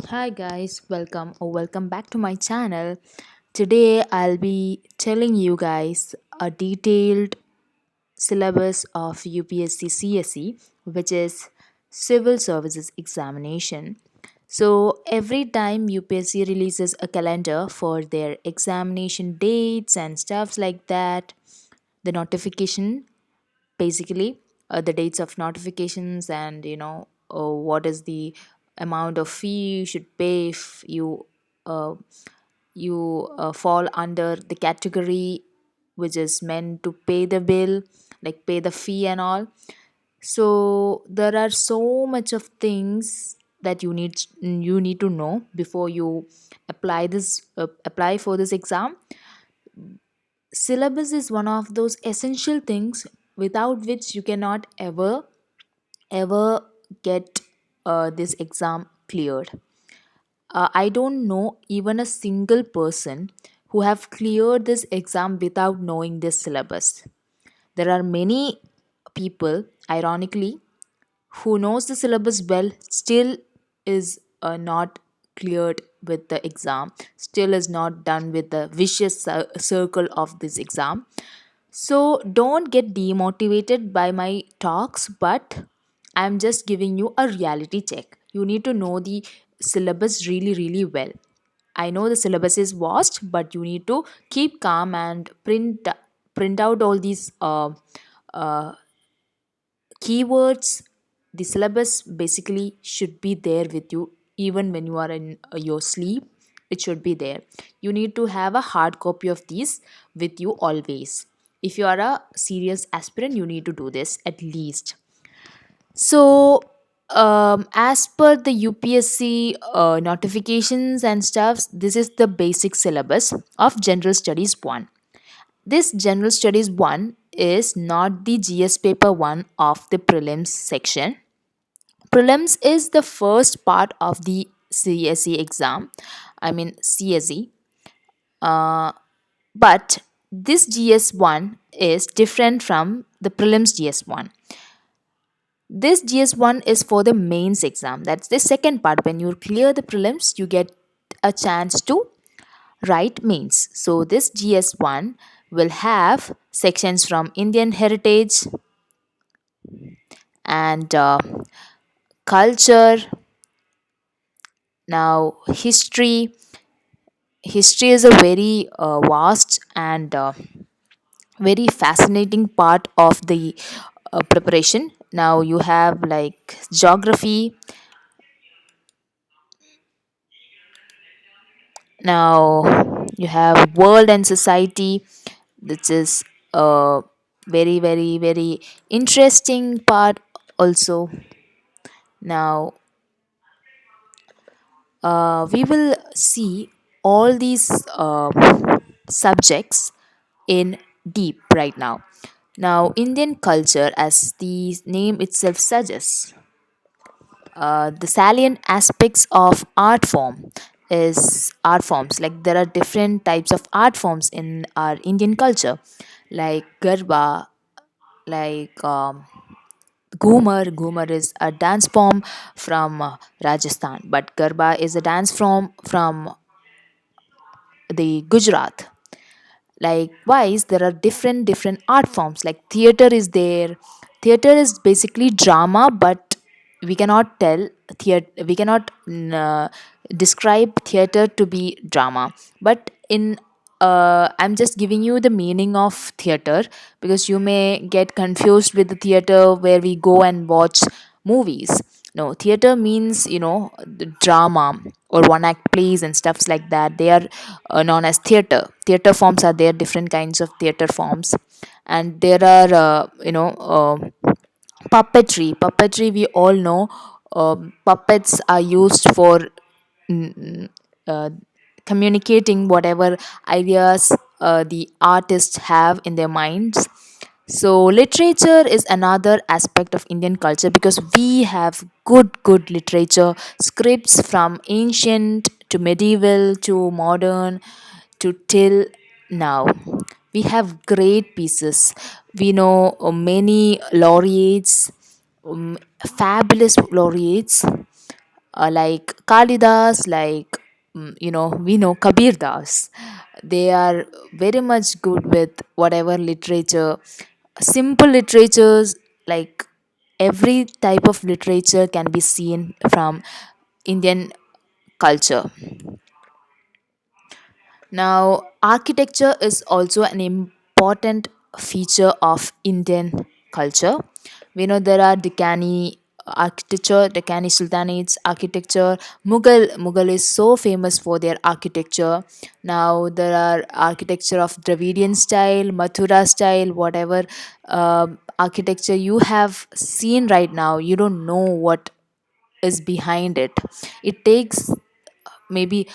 Hi guys, welcome back to my channel. Today I'll be telling you guys a detailed syllabus of UPSC CSE, which is Civil Services Examination. So every time UPSC releases a calendar for their examination dates and stuffs like that, the notification basically the dates of notifications and what is the amount of fee you should pay if uh, you fall under the category which is meant to pay the bill, like pay the fee and all. So there are so much of things that you need to know before you apply for this exam. Syllabus is one of those essential things without which you cannot ever get this exam cleared. I don't know even a single person who have cleared this exam without knowing this syllabus. There are many people, ironically, who knows the syllabus well still is not cleared with the exam, still is not done with the vicious circle of this exam. So don't get demotivated by my talks, but I'm just giving you a reality check. You need to know the syllabus really, really well. I know the syllabus is vast, but you need to keep calm and print out all these uh, keywords. The syllabus basically should be there with you even when you are in your sleep. It should be there. You need to have a hard copy of these with you always. If you are a serious aspirant, you need to do this at least. So as per the UPSC notifications and stuffs, this is the basic syllabus of General Studies 1. This General Studies 1 is not the GS paper 1 of the prelims section. Prelims is the first part of the CSE exam, I mean CSE. Uh, but this GS1 is different from the prelims GS1. This GS1 is for the mains exam. That's the second part. When you clear the prelims, you get a chance to write mains. So this GS1 will have sections from Indian heritage and culture. Now history is a very vast and very fascinating part of the preparation. Now you have like geography. Now you have world and society. This is a very interesting part also. Now we will see all these subjects in deep right now. Now Indian culture, as the name itself suggests, the salient aspects of art forms. Like there are different types of art forms in our Indian culture, like garba, like Ghumar is a dance form from Rajasthan, but Garba is a dance form from the Gujarat. Likewise, there are different art forms. Like theater is there. Theater is basically drama, but we cannot tell theater. We cannot describe theater to be drama. But in I'm just giving you the meaning of theater because you may get confused with the theater where we go and watch movies. No, theater means the drama or one act plays and stuffs like that. They are known as theater. Theater forms are there, different kinds of theater forms, and there are puppetry. We all know puppets are used for mm, uh, communicating whatever ideas the artists have in their minds. So literature is another aspect of Indian culture because we have good literature, scripts from ancient to medieval to modern to till now. We have great pieces. We know many laureates, fabulous laureates. like Kalidas, like we know Kabir Das. They are very much good with whatever literature, simple literatures, like every type of literature can be seen from Indian culture. Now, architecture is also an important feature of Indian culture. We know there are Deccani architecture, Deccani Sultanates architecture. Mughal is so famous for their architecture. Now there are architecture of Dravidian style, Mathura style, whatever architecture you have seen right now. You don't know what is behind it. It takes maybe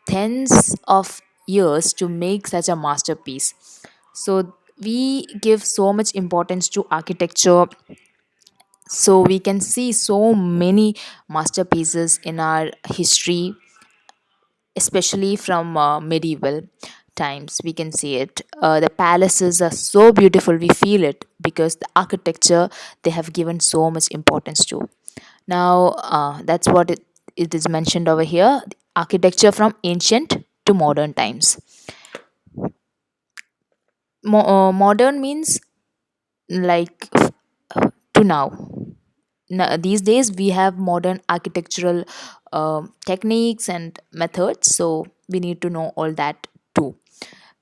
tens of years to make such a masterpiece. So we give so much importance to architecture, so we can see so many masterpieces in our history, especially from medieval times. We can see it. The palaces are so beautiful, we feel it because the architecture they have given so much importance to. Now that's what it is mentioned over here, the architecture from ancient to modern times. Modern means like to now. These days we have modern architectural techniques and methods, so we need to know all that too.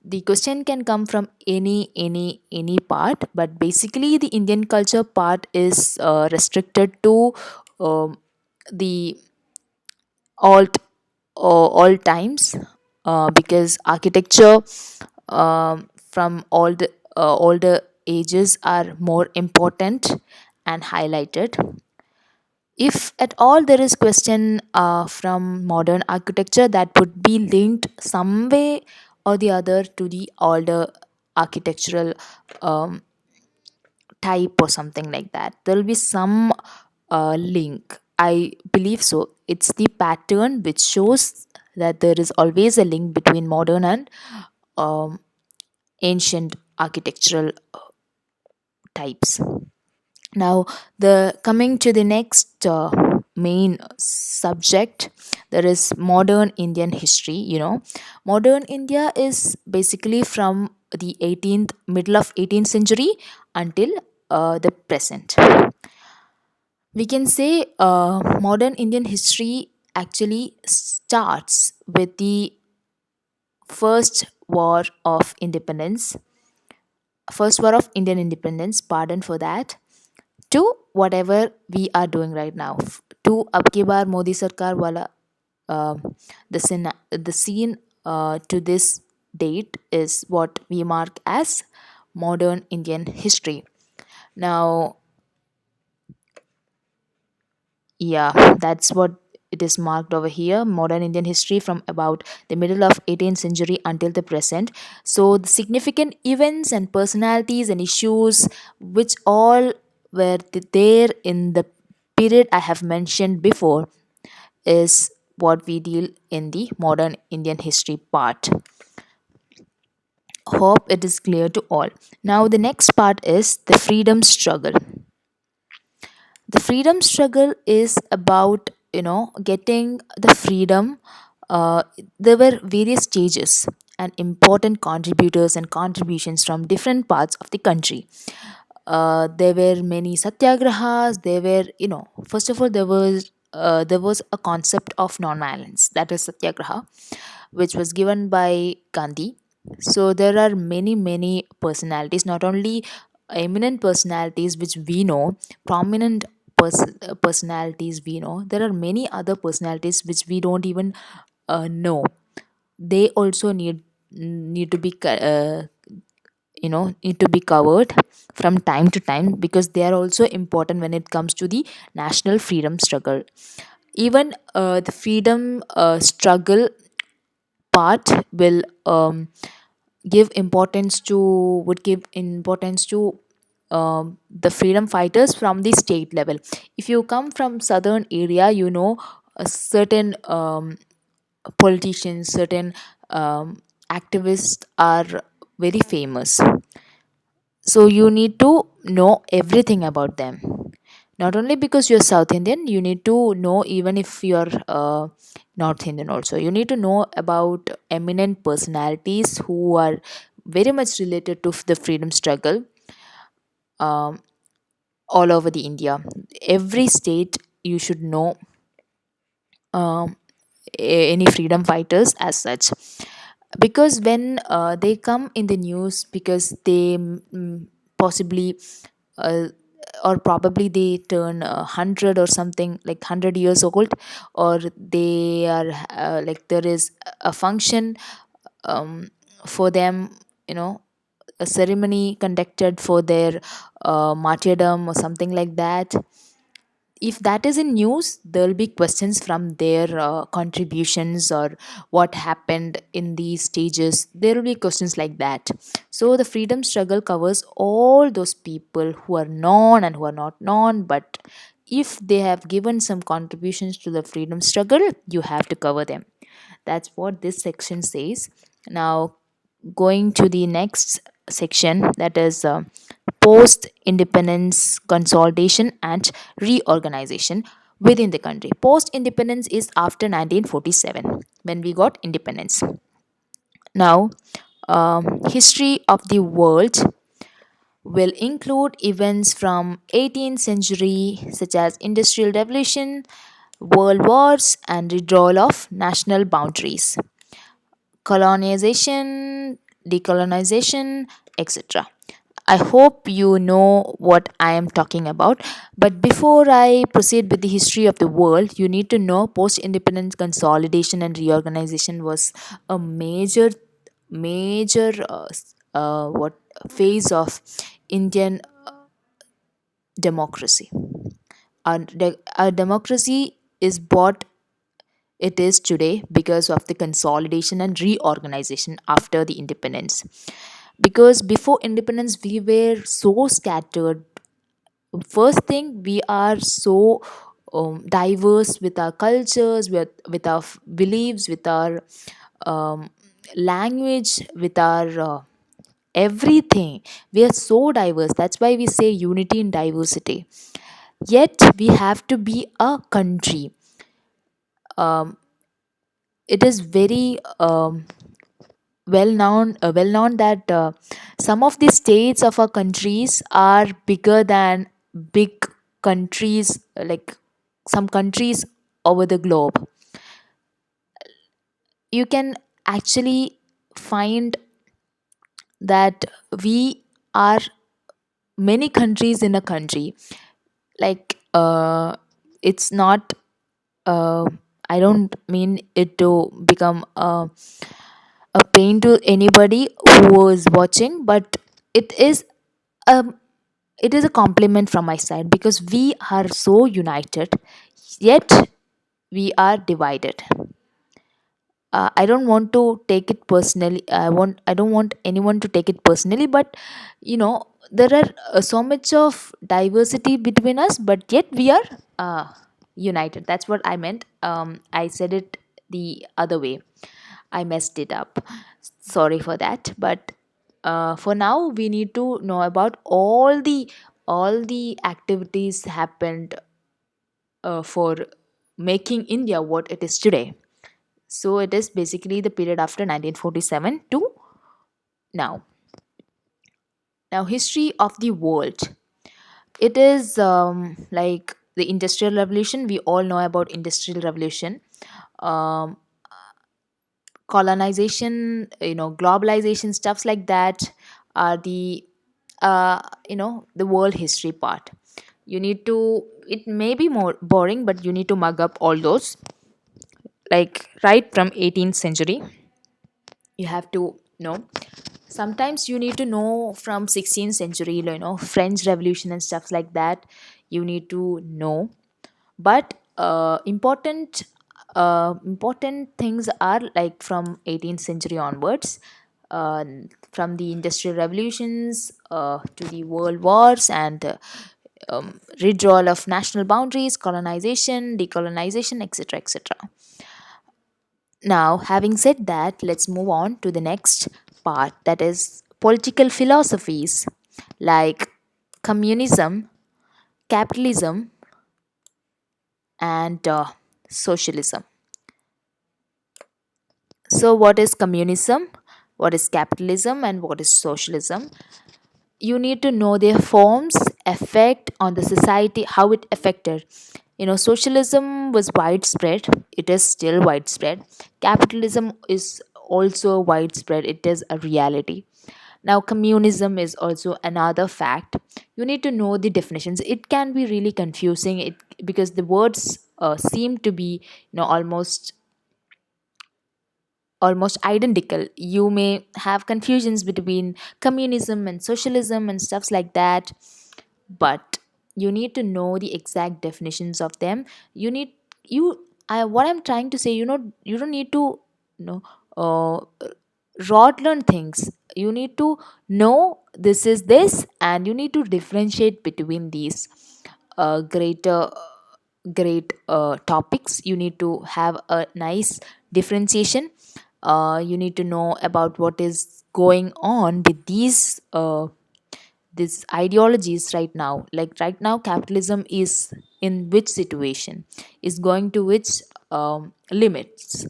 The question can come from any part, but basically the Indian culture part is restricted to um, the alt all times, because architecture from all the ages are more important and highlighted. If at all there is question from modern architecture, that would be linked some way or the other to the older architectural um, type or something like that. There will be some link, I believe so. It's the pattern which shows that there is always a link between modern and um, ancient architectural types. Now, the coming to the next main subject, there is modern Indian history. Modern India is basically from the 18th, middle of 18th century until the present. We can say modern Indian history actually starts with the first war of independence, first war of Indian independence, pardon for that, to whatever we are doing right now. To abki baar Modi Sarkar wala, the scene to this date is what we mark as modern Indian history. Now, yeah, that's what it is marked over here, modern Indian history from about the middle of 18th century until the present. So the significant events and personalities and issues which all were there in the period I have mentioned before is what we deal in the modern Indian history part. Hope it is clear to all. Now the next part is the freedom struggle. The freedom struggle is about getting the freedom. There were various stages and important contributors and contributions from different parts of the country. There were many satyagrahas. There were, first of all, there was a concept of non-violence, that is satyagraha, which was given by Gandhi. So there are many personalities, not only eminent personalities which we know, prominent personalities we know. There are many other personalities which we don't even know. They also need to be need to be covered from time to time, because they are also important when it comes to the national freedom struggle. Even the freedom struggle part will give importance to would give importance to the freedom fighters from the state level. If you come from southern area, a certain politicians, certain activists are very famous, so you need to know everything about them. Not only because you're South Indian, you need to know, even if you're North Indian also, you need to know about eminent personalities who are very much related to the freedom struggle, um, all over the India. Every state you should know um, any freedom fighters as such, because when they come in the news, because they possibly uh, or probably they turn 100 or something, like 100 years old, or they are like there is a function um, for them, you know, a ceremony conducted for their martyrdom or something like that. If that is in news, there'll be questions from their contributions or what happened in these stages. There will be questions like that. So the freedom struggle covers all those people who are known and who are not known, but if they have given some contributions to the freedom struggle, you have to cover them. That's what this section says. Now, going to the next section, that is post independence consolidation and reorganization within the country. Post independence is after 1947 when we got independence. Now, history of the world will include events from 18th century such as industrial revolution, world wars and withdrawal of national boundaries, colonization, decolonization, etc. I hope you know what I am talking about. But before I proceed with the history of the world, you need to know post independence consolidation and reorganization was a major what phase of Indian democracy. Our democracy is what it is today because of the consolidation and reorganization after the independence. Because before independence, we were so scattered. First thing, we are so diverse with our cultures, with our beliefs, with our um, language, with our everything. We are so diverse. That's why we say unity in diversity. Yet we have to be a country. um, it is very well known that some of the states of our countries are bigger than big countries, like some countries over the globe. You can actually find that we are many countries in a country. Like it's not uh, I don't mean it to become a pain to anybody who is watching, but it is um it is a compliment from my side, because we are so united, yet we are divided. I don't want to take it personally. I don't want anyone to take it personally, but you know, there are so much of diversity between us, but yet we are united. That's what I meant. I said it the other way. I messed it up. Sorry for that. But for now, we need to know about all the activities happened for making India what it is today. So it is basically the period after 1947 to now. Now, history of the world. It is like the Industrial Revolution. We all know about Industrial Revolution. Um, Colonization, you know, globalization, stuffs like that are the you know, the world history part. You need to. It may be more boring, but you need to mug up all those. Like right from 18th century, you have to know. Sometimes you need to know from 16th century, you know, French Revolution and stuff like that. You need to know. But important things are like from 18th century onwards, uh, from the industrial revolutions to the world wars and withdrawal of national boundaries, colonization, decolonization, etc., etc. Now, having said that, let's move on to the next part, that is political philosophies like communism, capitalism and socialism. So, what is communism? What is capitalism? And what is socialism? You need to know their forms, effect on the society, how it affected. Socialism was widespread, it is still widespread. Capitalism is also widespread, it is a reality. Now, communism is also another fact. You need to know the definitions. It can be really confusing, because the words seem to be almost identical. You may have confusions between communism and socialism and stuffs like that, but you need to know the exact definitions of them. You need you I What I'm trying to say, you don't need to you know uh, rot learn things. You need to know this is this, and you need to differentiate between these great topics. You need to have a nice differentiation. You need to know about what is going on with these ideologies right now. Like right now, capitalism is in which situation, is going to which limits.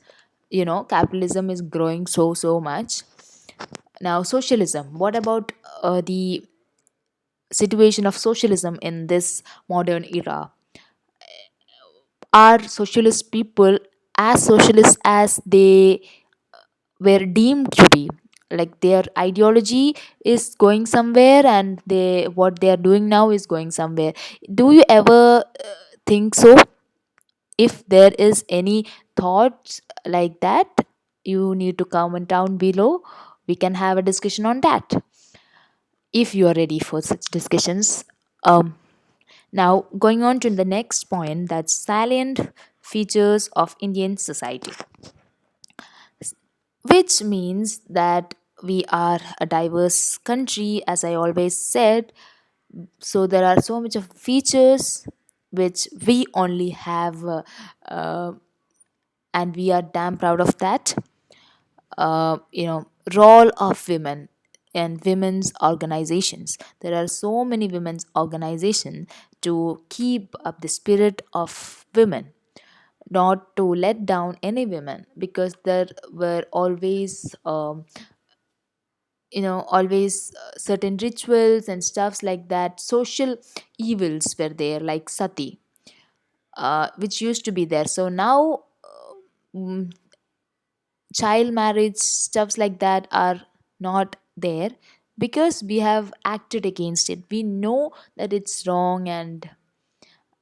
Capitalism is growing so much. Now, socialism, what about the situation of socialism in this modern era? Are socialist people as socialist as they were deemed to be? Like their ideology is going somewhere, and they what they are doing now is going somewhere. Do you ever think so? If there is any thoughts like that, you need to comment down below. We can have a discussion on that if you are ready for such discussions. Now, going on to the next point, that's salient features of Indian society, which means that we are a diverse country, as I always said. So there are so much of features which we only have, uh, and we are damn proud of that. Role of women and women's organizations. There are so many women's organizations to keep up the spirit of women, not to let down any women, because there were always certain rituals and stuffs like that. Social evils were there, like sati, which used to be there. So now, mm, child marriage stuffs like that are not there, because we have acted against it. We know that it's wrong, and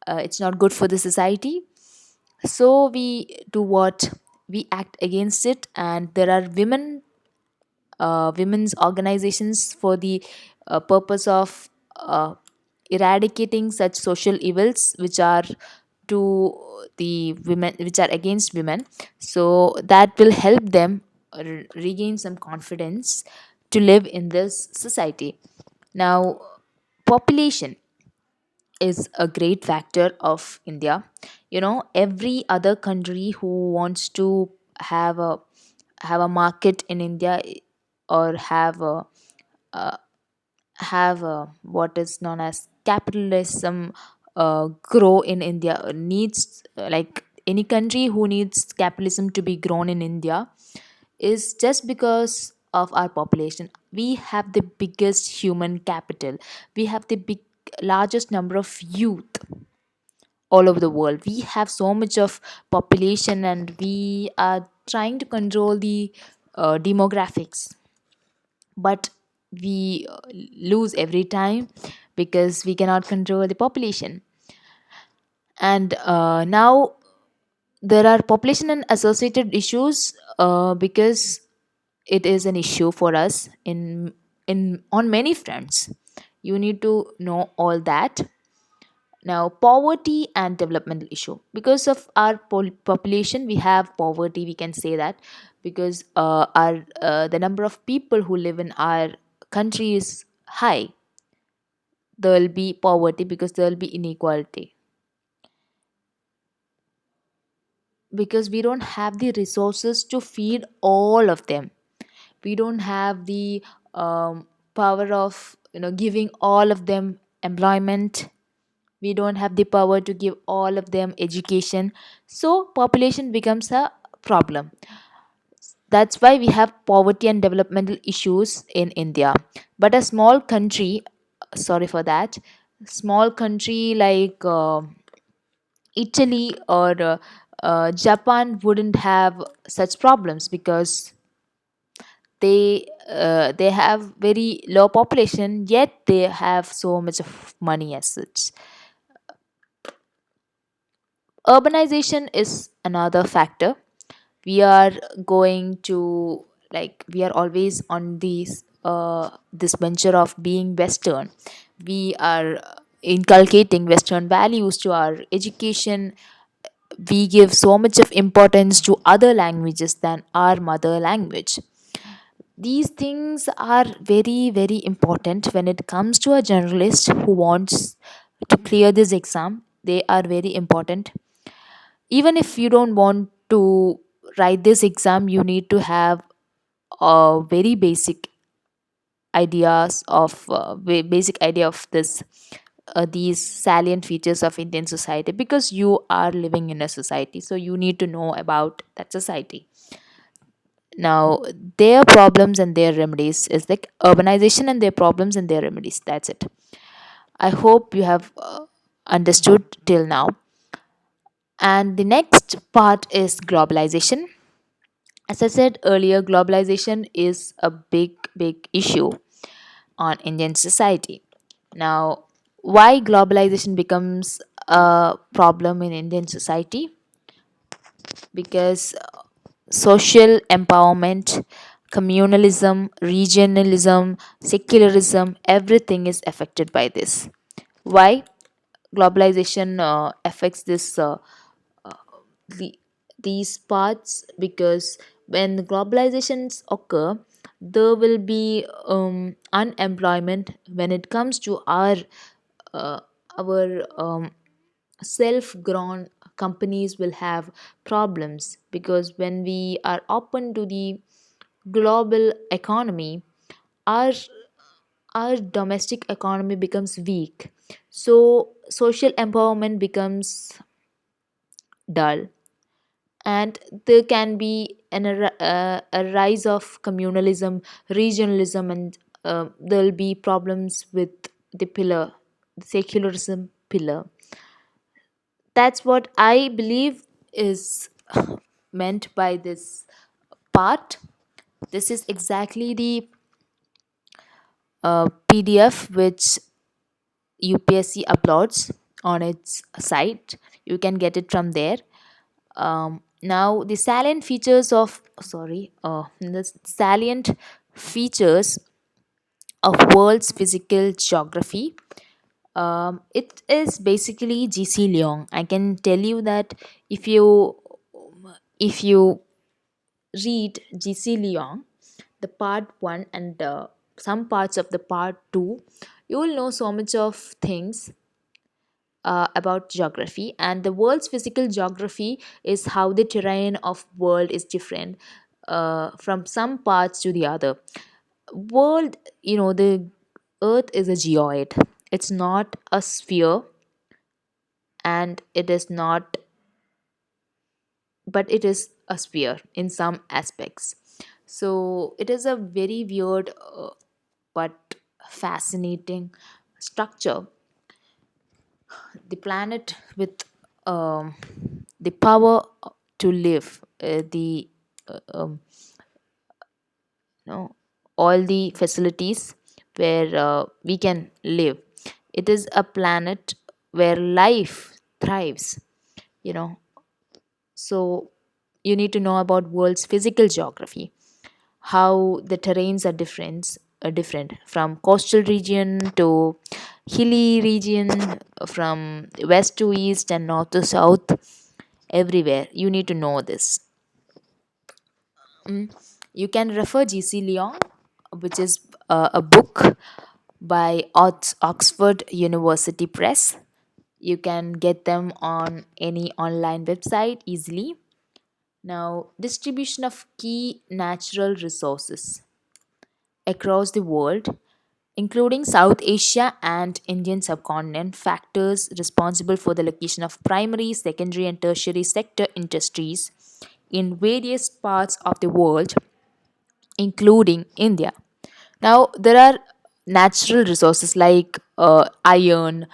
it's not good for the society. So we do what? We act against it, and there are women's organizations for the purpose of eradicating such social evils which are to the women, which are against women. So that will help them regain some confidence to live in this society. Now, population is a great factor of India. Every other country who wants to have a have a market in India, or have a what is known as capitalism grow in India, needs like any country who needs capitalism to be grown in India, is just because of our population. We have the biggest human capital. We have the largest number of youth all over the world. We have so much of population, and we are trying to control the demographics, but we lose every time because we cannot control the population. And now there are population and associated issues, because it is an issue for us in on many fronts. You need to know all that. Now, poverty and developmental issue, because of our population we have poverty, we can say that, because our the number of people who live in our country is high. There will be poverty because there will be inequality, because we don't have the resources to feed all of them. We don't have the power of giving all of them employment. We don't have the power to give all of them education, so population becomes a problem. That's why we have poverty and developmental issues in India. But a small country, sorry for that, small country like Italy or Japan wouldn't have such problems because they have very low population, yet they have so much of money as such. Urbanization is another factor. We are going to, like, we are always on this venture of being Western. We are inculcating Western values to our education. We give so much of importance to other languages than our mother language. These things are very, very important when it comes to a journalist who wants to clear this exam. They are very important. Even if you don't want to write this exam, you need to have a very basic ideas of basic idea of this these salient features of Indian society, because you are living in a society, so you need to know about that society. Now, their problems and their remedies is like urbanization and their problems and their remedies. That's it. I hope you have understood till now. And the next part is globalization. As I said earlier, globalization is a big, big issue on Indian society. Now, why globalization becomes a problem in Indian society? Because social empowerment, communalism, regionalism, secularism, everything is affected by this. Why globalization affects the, these parts? Because when the globalizations occur, there will be unemployment. When it comes to uh, our self-grown companies will have problems, because when we are open to the global economy, our our domestic economy becomes weak, so social empowerment becomes dull, and there can be a rise of communalism, regionalism, and there'll be problems with the secularism pillar. That's what I believe is meant by this part. This is exactly the PDF which UPSC uploads on its site. You can get it from there. Now, the salient features of the salient features of world's physical geography. It is basically GC Leong. I can tell you that if you read GC Leong, the part 1 and some parts of the part 2, you will know so much of things about geography. And the world's physical geography is how the terrain of world is different from some parts to the other. World, the earth is a geoid. It's not a sphere, and it is not, but it is a sphere in some aspects. So it is a very weird but fascinating structure. The planet with the power to live, the you know, all the facilities where we can live. It is a planet where life thrives. You know, so you need to know about world's physical geography, how the terrains are different from coastal region to hilly region, from west to east and north to south. Everywhere you need to know this. You can refer GC Leong, which is a book by Oxford University Press. You can get them on any online website easily. Now, distribution of key natural resources across the world. including South Asia and Indian subcontinent, factors responsible for the location of primary, secondary, and tertiary sector industries in various parts of the world, including India. Now, there are natural resources like iron,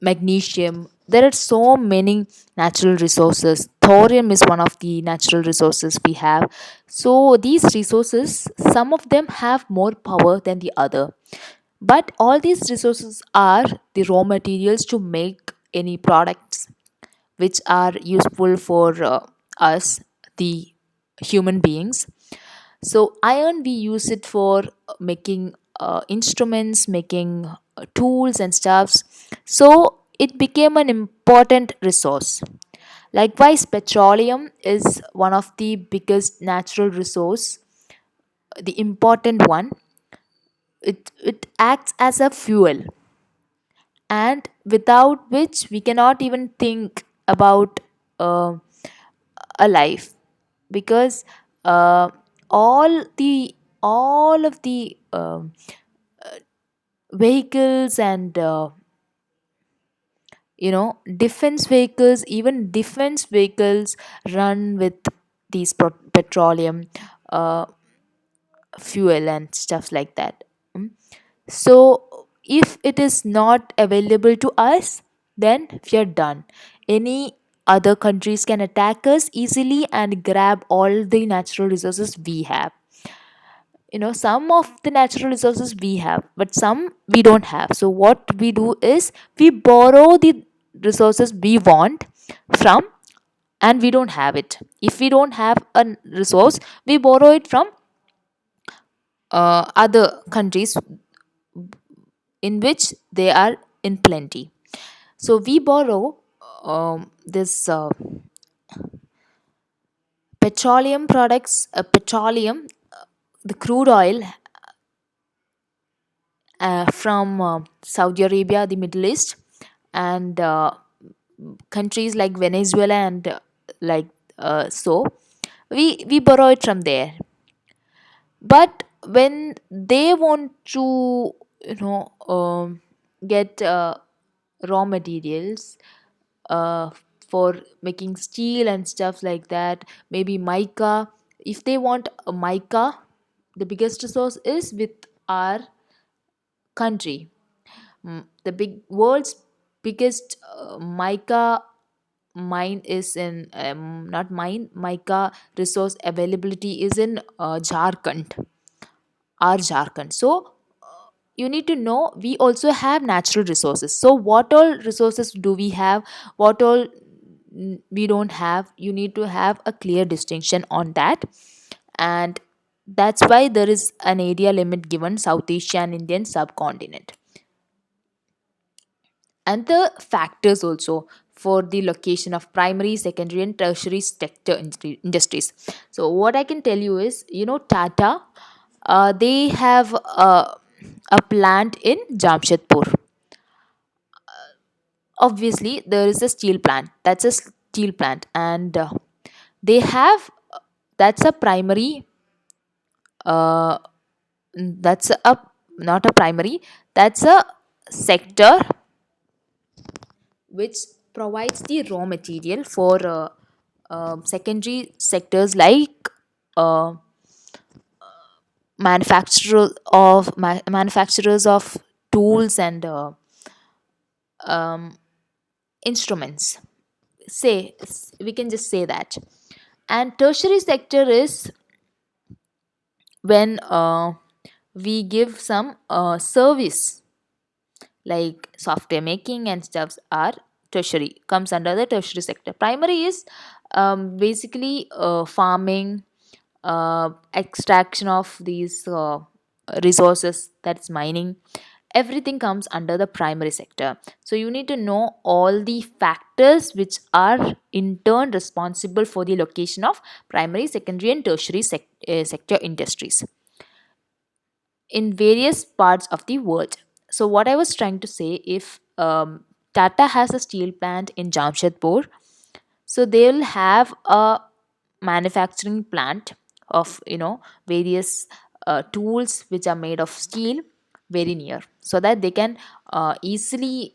magnesium. There are so many natural resources. Thorium is one of the natural resources we have. So, these resources, some of them have more power than the other. But all these resources are the raw materials to make any products which are useful for us, the human beings. So, iron, we use it for making instruments, making tools and stuffs. So, it became an important resource. Likewise, petroleum is one of the biggest natural resource, the important one. It acts as a fuel, and without which we cannot even think about uh, a life, because uh, all the all of the vehicles and defense vehicles, even defense vehicles run with these petroleum uh, fuel and stuff like that. Mm. So if it is not available to us, then we are done. Any other countries can attack us easily and grab all the natural resources we have. Some of the natural resources we have, but some we don't have. So what we do is we borrow the resources we want from, and we don't have it. If we don't have a resource, we borrow it from other countries in which they are in plenty. So we borrow this petroleum products, petroleum, the crude oil from Saudi Arabia, the Middle East, and countries like Venezuela and like so. We borrow it from there. But when they want to, get raw materials uh, for making steel and stuff like that, maybe mica. If they want a mica, the biggest resource is with our country. The big world's biggest mica mine is in not mine mica resource availability is in Jharkhand, our Jharkhand. So you need to know we also have natural resources. So what all resources do we have? What all we don't have? You need to have a clear distinction on that, and that's why there is an area limit given South Asia and Indian subcontinent. And the factors also for the location of primary, secondary, and tertiary sector industries. So what I can tell you is, Tata, they have a plant in Jamshedpur. Obviously there is a steel plant, that's a steel plant, and they have, that's a primary, uh, that's a not a primary, that's a sector which provides the raw material for secondary sectors like uh, manufacturers of tools and instruments. Say, we can just say that. And tertiary sector is when we give some service, like software making and stuffs are tertiary, comes under the tertiary sector. Primary is basically farming, extraction of these resources, that's mining. Everything comes under the primary sector. So you need to know all the factors which are in turn responsible for the location of primary, secondary, and tertiary sector industries in various parts of the world. So what I was trying to say, if Tata has a steel plant in Jamshedpur, so they'll have a manufacturing plant of various tools which are made of steel. very near, so that they can easily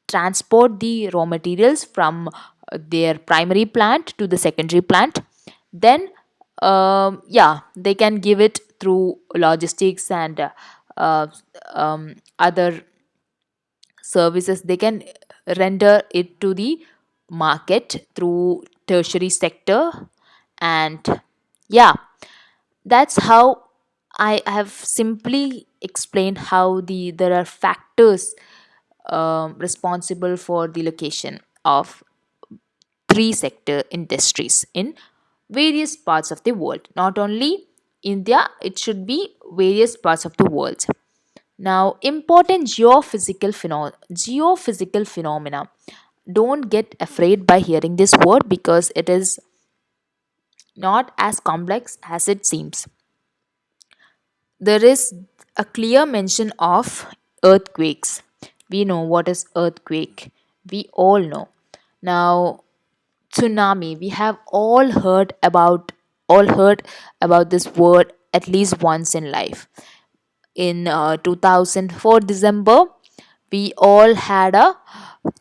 transport the raw materials from their primary plant to the secondary plant. Then yeah, they can give it through logistics and uh, other services. They can render it to the market through tertiary sector. And yeah, that's how I have simply explained how there are factors responsible for the location of three sector industries in various parts of the world. Not only India, it should be various parts of the world. Now, important geophysical phenomena. Don't get afraid by hearing this word, because it is not as complex as it seems. There is a clear mention of earthquakes. We know what is earthquake. We all know. Now, tsunami. We have all heard about this word at least once in life. In 2004 December, we all had a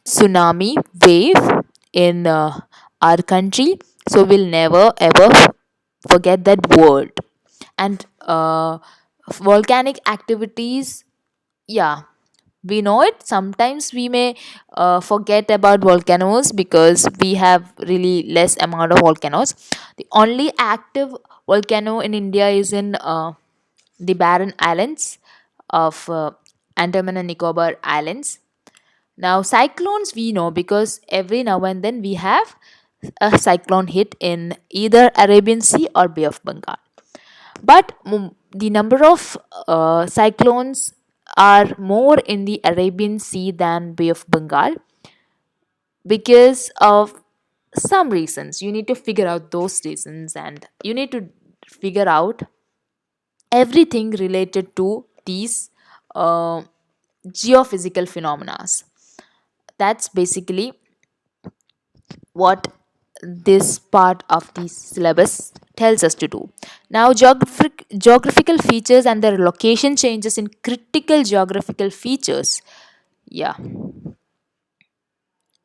tsunami wave in our country. So we'll never ever forget that word. And volcanic activities, yeah, we know it. Sometimes we may forget about volcanoes because we have really less amount of volcanoes. The only active volcano in India is in the barren islands of Andaman and Nicobar Islands. Now, cyclones we know because every now and then we have a cyclone hit in either Arabian Sea or Bay of Bengal. But the number of cyclones are more in the Arabian Sea than Bay of Bengal because of some reasons. You need to figure out those reasons, and you need to figure out everything related to these uh, geophysical phenomena. That's basically what this part of the syllabus tells us to do. Now, geographical features and their location changes in critical geographical features. Yeah,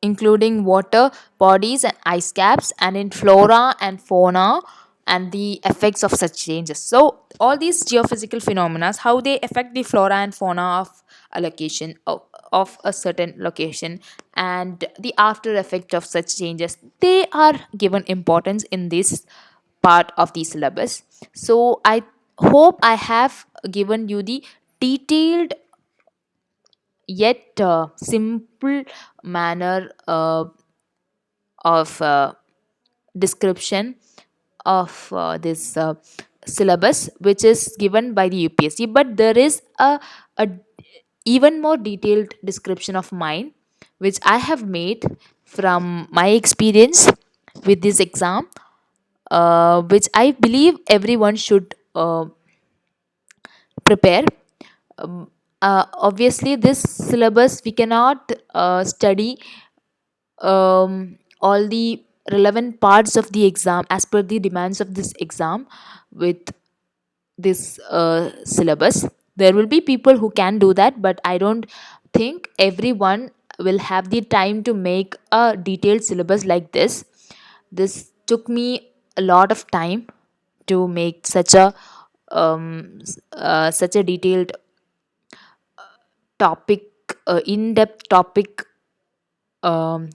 including water bodies and ice caps, and in flora and fauna, and the effects of such changes. So all these geophysical phenomena, how they affect the flora and fauna of a location, of a certain location, and the after effect of such changes, they are given importance in this part of the syllabus. So I hope I have given you the detailed yet simple manner of description of this syllabus, which is given by the UPSC. But there is a even more detailed description of mine, which I have made from my experience with this exam, which I believe everyone should prepare. Obviously, this syllabus we cannot study all the relevant parts of the exam as per the demands of this exam with this syllabus. There will be people who can do that, but I don't think everyone will have the time to make a detailed syllabus like this. This took me a lot of time to make such a detailed topic, in-depth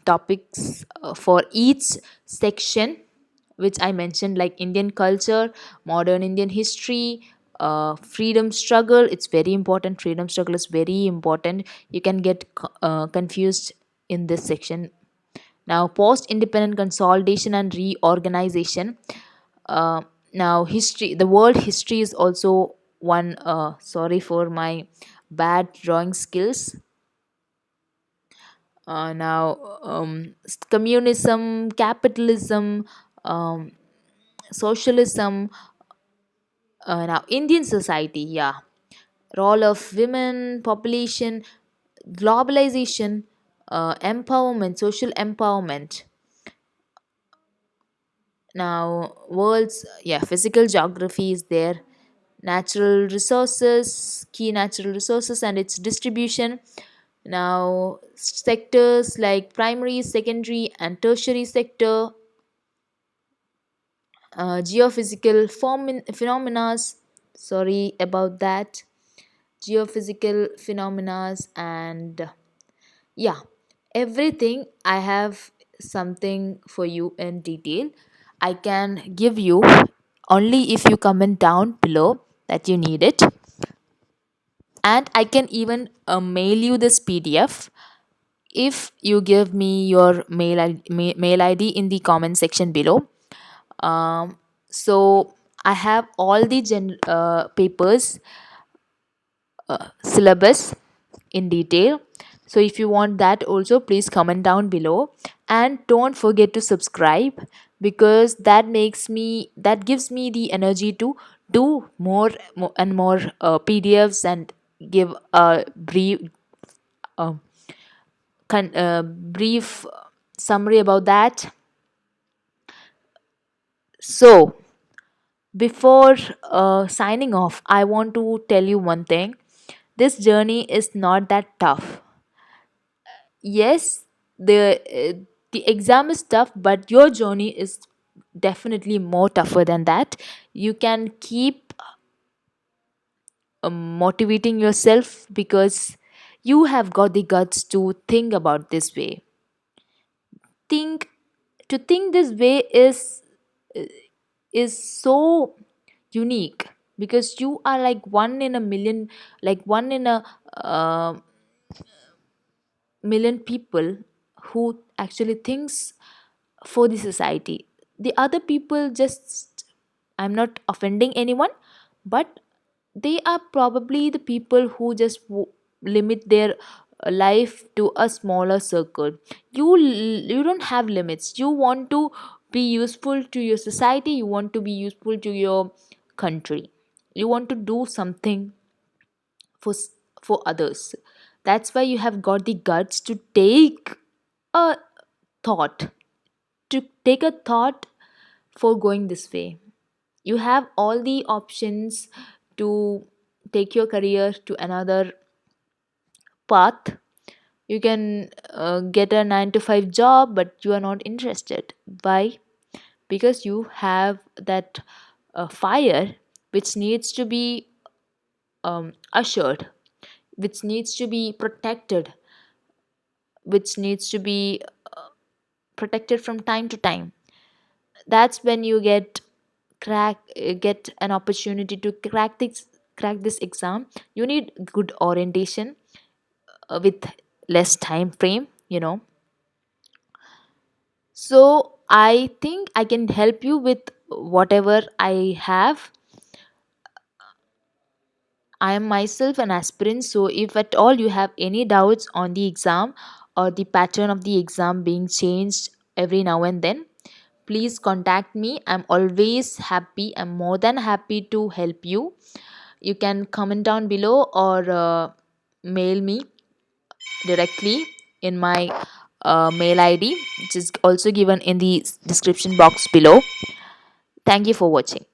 topics for each section which I mentioned, like Indian culture, modern Indian history, freedom struggle. It's very important. Freedom struggle is very important. You can get confused in this section. Now, post independent consolidation and reorganization. Uh, Now, history, the world history is also one. Sorry for my bad drawing skills. Now, communism, capitalism, um, socialism. Now, Indian society, yeah, role of women, population, globalization, empowerment, social empowerment. Now, world's, yeah, physical geography is there. natural resources, key natural resources and its distribution. Now, sectors like primary, secondary, and tertiary sector, geophysical phenomena. Sorry about that. Geophysical phenomena, and yeah, everything. I have something for you in detail. I can give you only if you comment down below that you need it, and I can even mail you this PDF if you give me your mail ID in the comment section below. So I have all the papers, syllabus in detail. So if you want that also, please comment down below, and don't forget to subscribe, because that gives me the energy to do more and more PDFs, and give a uh, brief summary about that. So before signing off, I want to tell you one thing. This journey is not that tough. Yes, the exam is tough, but your journey is definitely more tougher than that. You can keep motivating yourself, because you have got the guts to think about this way. Think To think this way is so unique, because you are like one in a million, like one in a uh, million people who actually thinks for the society. The other people just, I'm not offending anyone, but they are probably the people who just limit their life to a smaller circle. You don't have limits. You want to be useful to your society, you want to be useful to your country, you want to do something for for others. That's why you have got the guts to take a thought, for going this way. You have all the options to take your career to another path. You can get a 9 to 5 job, but you are not interested. Why? Because you have that fire which needs to be assured, which needs to be protected, which needs to be protected from time to time. That's when you get an opportunity to crack this exam. You need good orientation, with less time frame. So I think I can help you with whatever I have. I am myself an aspirant, so if at all you have any doubts on the exam, or the pattern of the exam being changed every now and then, please contact me. I'm always happy, I'm more than happy to help you. You can comment down below, or mail me directly in my mail ID, which is also given in the description box below. Thank you for watching.